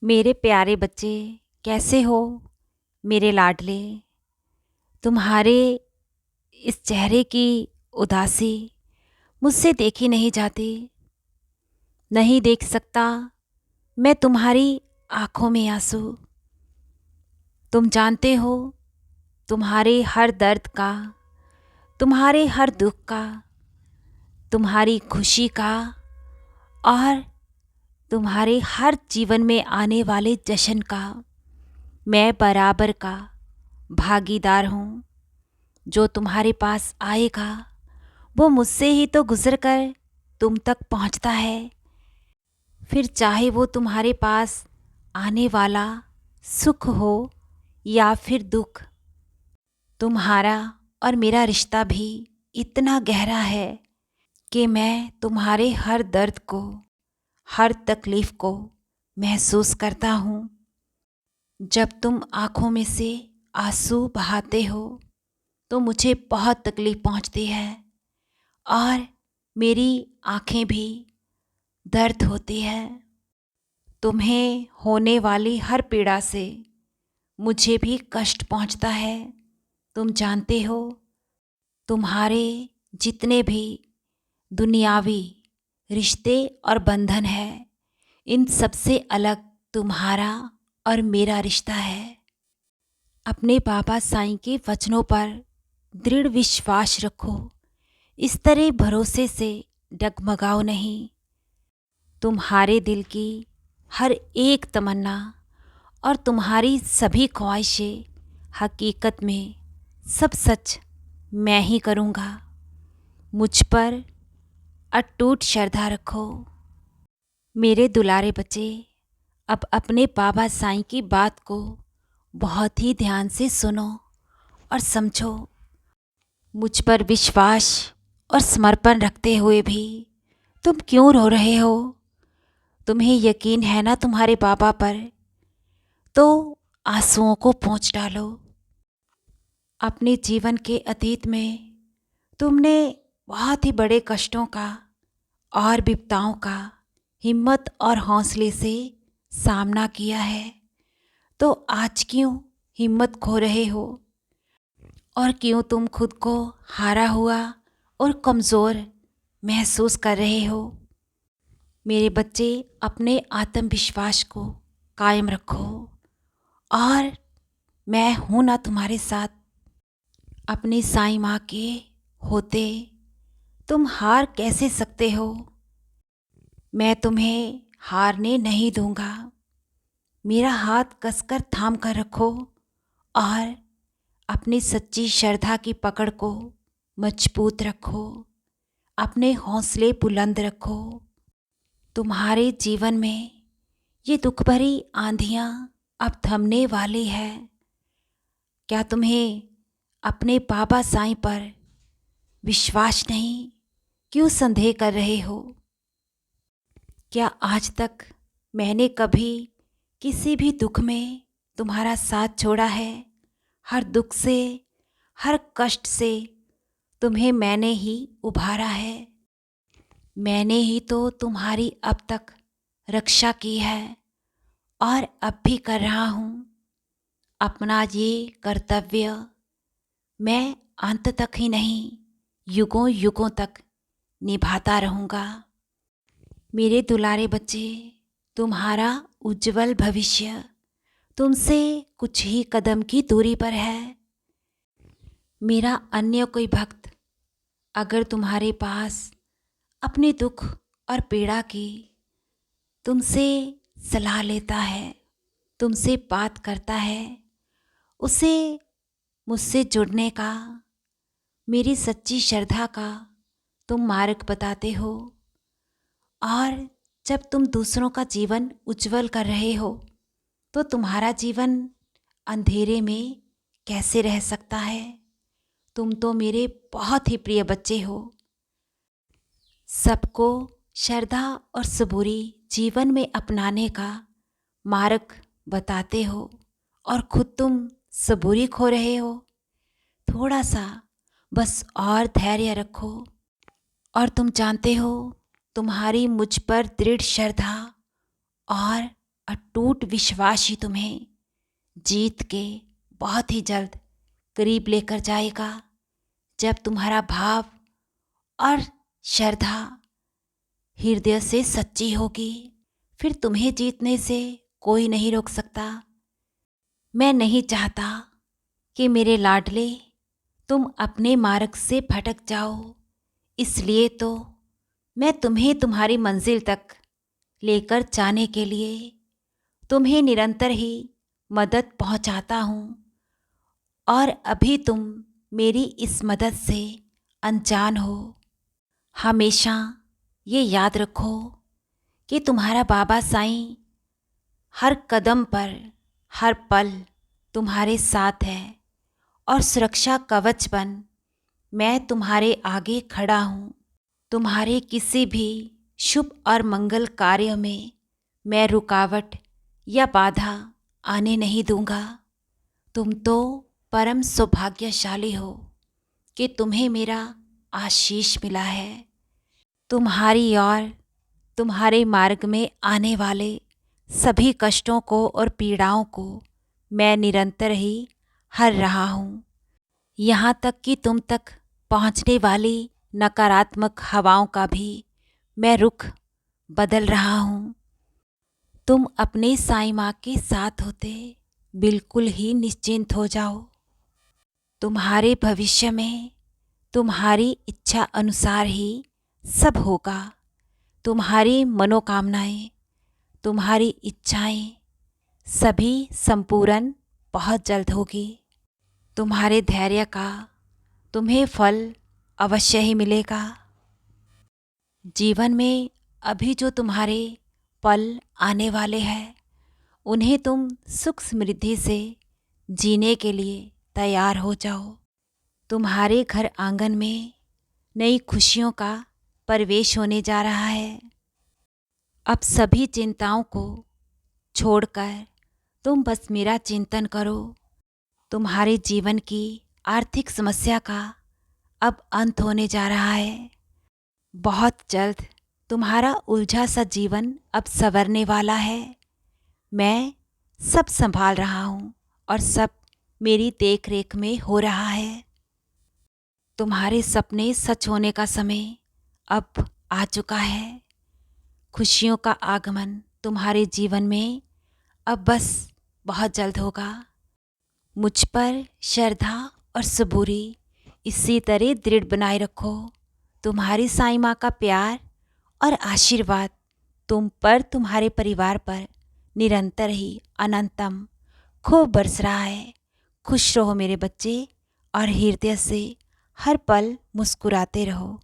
मेरे प्यारे बच्चे, कैसे हो मेरे लाडले। तुम्हारे इस चेहरे की उदासी मुझसे देखी नहीं जाती। नहीं देख सकता मैं तुम्हारी आंखों में आंसू। तुम जानते हो, तुम्हारे हर दर्द का, तुम्हारे हर दुख का, तुम्हारी खुशी का और तुम्हारे हर जीवन में आने वाले जश्न का मैं बराबर का भागीदार हूँ। जो तुम्हारे पास आएगा वो मुझसे ही तो गुजर कर तुम तक पहुंचता है। फिर चाहे वो तुम्हारे पास आने वाला सुख हो या फिर दुख, तुम्हारा और मेरा रिश्ता भी इतना गहरा है कि मैं तुम्हारे हर दर्द को, हर तकलीफ़ को महसूस करता हूँ। जब तुम आँखों में से आंसू बहाते हो तो मुझे बहुत तकलीफ़ पहुँचती है और मेरी आँखें भी दर्द होती है। तुम्हें होने वाली हर पीड़ा से मुझे भी कष्ट पहुँचता है। तुम जानते हो, तुम्हारे जितने भी दुनियावी रिश्ते और बंधन हैं, इन सबसे अलग तुम्हारा और मेरा रिश्ता है। अपने बाबा साईं के वचनों पर दृढ़ विश्वास रखो। इस तरह भरोसे से डगमगाओ नहीं। तुम्हारे दिल की हर एक तमन्ना और तुम्हारी सभी ख्वाहिशें हकीकत में सब सच मैं ही करूँगा। मुझ पर अटूट श्रद्धा रखो। मेरे दुलारे बच्चे, अब अपने बाबा साईं की बात को बहुत ही ध्यान से सुनो और समझो। मुझ पर विश्वास और समर्पण रखते हुए भी तुम क्यों रो रहे हो? तुम्हें यकीन है ना तुम्हारे बाबा पर? तो आंसुओं को पोंछ डालो। अपने जीवन के अतीत में तुमने बहुत ही बड़े कष्टों का और विपदाओं का हिम्मत और हौसले से सामना किया है। तो आज क्यों हिम्मत खो रहे हो और क्यों तुम खुद को हारा हुआ और कमज़ोर महसूस कर रहे हो? मेरे बच्चे, अपने आत्मविश्वास को कायम रखो और मैं हूँ ना तुम्हारे साथ। अपनी साईं माँ के होते तुम हार कैसे सकते हो? मैं तुम्हें हारने नहीं दूंगा। मेरा हाथ कसकर थाम कर रखो और अपनी सच्ची श्रद्धा की पकड़ को मजबूत रखो। अपने हौसले बुलंद रखो। तुम्हारे जीवन में ये दुख भरी आंधियाँ अब थमने वाली है। क्या तुम्हें अपने बाबा साईं पर विश्वास नहीं? क्यों संदेह कर रहे हो? क्या आज तक मैंने कभी किसी भी दुख में तुम्हारा साथ छोड़ा है? हर दुख से, हर कष्ट से तुम्हें मैंने ही उभारा है। मैंने ही तो तुम्हारी अब तक रक्षा की है और अब भी कर रहा हूँ। अपना ये कर्तव्य मैं अंत तक ही नहीं, युगों युगों तक निभाता रहूँगा। मेरे दुलारे बच्चे, तुम्हारा उज्जवल भविष्य तुमसे कुछ ही कदम की दूरी पर है। मेरा अन्य कोई भक्त अगर तुम्हारे पास अपने दुख और पीड़ा की तुमसे सलाह लेता है, तुमसे बात करता है, उसे मुझसे जुड़ने का, मेरी सच्ची श्रद्धा का तुम मार्ग बताते हो। और जब तुम दूसरों का जीवन उज्जवल कर रहे हो तो तुम्हारा जीवन अंधेरे में कैसे रह सकता है? तुम तो मेरे बहुत ही प्रिय बच्चे हो। सबको श्रद्धा और सबूरी जीवन में अपनाने का मार्ग बताते हो और खुद तुम सबूरी खो रहे हो। थोड़ा सा बस और धैर्य रखो। और तुम जानते हो, तुम्हारी मुझ पर दृढ़ श्रद्धा और अटूट विश्वास ही तुम्हें जीत के बहुत ही जल्द करीब लेकर जाएगा। जब तुम्हारा भाव और श्रद्धा हृदय से सच्ची होगी, फिर तुम्हें जीतने से कोई नहीं रोक सकता। मैं नहीं चाहता कि मेरे लाडले तुम अपने मार्ग से भटक जाओ, इसलिए तो मैं तुम्हें तुम्हारी मंजिल तक लेकर जाने के लिए तुम्हें निरंतर ही मदद पहुंचाता हूँ। और अभी तुम मेरी इस मदद से अनजान हो। हमेशा ये याद रखो कि तुम्हारा बाबा साईं हर कदम पर, हर पल तुम्हारे साथ है और सुरक्षा कवच बन मैं तुम्हारे आगे खड़ा हूँ। तुम्हारे किसी भी शुभ और मंगल कार्य में मैं रुकावट या बाधा आने नहीं दूंगा। तुम तो परम सौभाग्यशाली हो कि तुम्हें मेरा आशीष मिला है। तुम्हारी और तुम्हारे मार्ग में आने वाले सभी कष्टों को और पीड़ाओं को मैं निरंतर ही हर रहा हूँ। यहाँ तक कि तुम तक पहुँचने वाली नकारात्मक हवाओं का भी मैं रुख बदल रहा हूँ। तुम अपने साईं माँ के साथ होते बिल्कुल ही निश्चिंत हो जाओ। तुम्हारे भविष्य में तुम्हारी इच्छा अनुसार ही सब होगा। तुम्हारी मनोकामनाएं, तुम्हारी इच्छाएं सभी संपूर्ण बहुत जल्द होगी। तुम्हारे धैर्य का तुम्हें फल अवश्य ही मिलेगा। जीवन में अभी जो तुम्हारे पल आने वाले हैं, उन्हें तुम सुख समृद्धि से जीने के लिए तैयार हो जाओ। तुम्हारे घर आंगन में नई खुशियों का प्रवेश होने जा रहा है। अब सभी चिंताओं को छोड़कर तुम बस मेरा चिंतन करो। तुम्हारे जीवन की आर्थिक समस्या का अब अंत होने जा रहा है। बहुत जल्द तुम्हारा उलझा सा जीवन अब संवरने वाला है। मैं सब संभाल रहा हूँ और सब मेरी देख रेख में हो रहा है। तुम्हारे सपने सच होने का समय अब आ चुका है। खुशियों का आगमन तुम्हारे जीवन में अब बस बहुत जल्द होगा। मुझ पर श्रद्धा और सबूरी इसी तरह दृढ़ बनाए रखो। तुम्हारी साईं माँ का प्यार और आशीर्वाद तुम पर, तुम्हारे परिवार पर निरंतर ही अनंतम खूब बरस रहा है। खुश रहो मेरे बच्चे और हृदय से हर पल मुस्कुराते रहो।